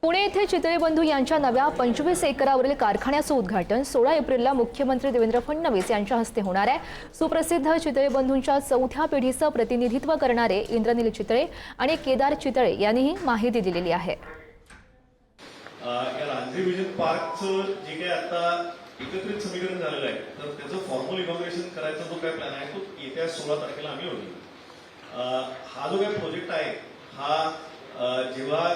पुणे येथे चितळे बंधू यांच्या नव्या 25 एकरावरील कारखान्याचं उद्घाटन 16 एप्रिलला मुख्यमंत्री देवेंद्र फडणवीस यांच्या हस्ते होणार आहे। सुप्रसिद्ध चितळे बंधूंच्या चौथ्या पिढीचं प्रतिनिधित्व करणारे इंद्रनील चितळे आणि केदार चितळे यांनी ही माहिती दिलेली आहे। या लांजी विजन पार्कचं जे काही आता एकत्रित समीकरण झालेलं आहे तर त्याचं फॉर्मल इव्हॅल्युएशन करायचा जो काय प्लॅन आहे तो येत्या 16 तारखेला आम्ही होईल। हा जो काय प्रोजेक्ट आहे हा जेव्हा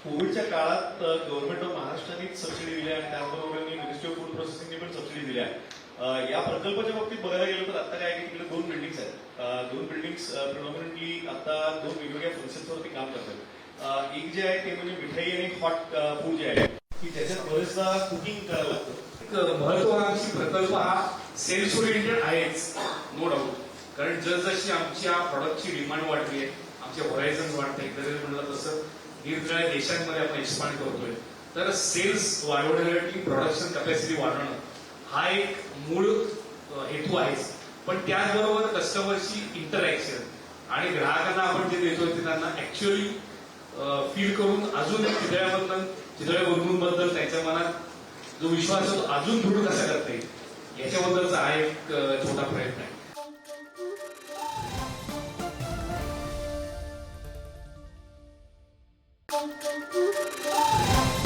कोविडच्या काळात गव्हर्नमेंट ऑफ महाराष्ट्राने सबसिडी दिली आणि त्याचबरोबर मिनिस्ट्री ऑफ फूड प्रोसेसिंगने पण सबसिडी दिली आहे। या प्रकल्पाच्या बाबतीत बघायला गेलं तर आता काय आहे की तिकडे 2 बिल्डिंग्स आहेत। 2 बिल्डिंग्स प्रिडॉमिनंटली आता 2 वेगवेगळ्या फंक्शन्सवरती काम करतात। एक जे आहे ते म्हणजे मिठाई आणि हॉट फूड जे आहे की ज्याच्यात बरेचदा कुकिंग करायला लागतं। महत्वाकांक्षी प्रकल्प हा सेल्स ओरिएंटेड आहेच, नो डाऊट। कारण जसजशी आमच्या प्रॉडक्टची डिमांड वाढली आहे, आमचे होरायझन वाढते, जरी म्हणलं तसं निरनिराळ्या देशांमध्ये आपण एक्सपांड करतोय, तर सेल्स वाढवण्यासाठी प्रोडक्शन कॅपॅसिटी वाढवणं हा एक मूळ हेतू आहेच। पण त्याचबरोबर कस्टमरची इंटरॅक्शन आणि ग्राहकांना आपण जे देतोय ते त्यांना ऍक्च्युअली फील करून अजून चितळे बंधूंबद्दल त्यांच्या मनात जो विश्वास आहे तो अजून दृढ कसा करता येईल याच्याबद्दलचा हा एक छोटा प्रयत्न आहे। Thank you.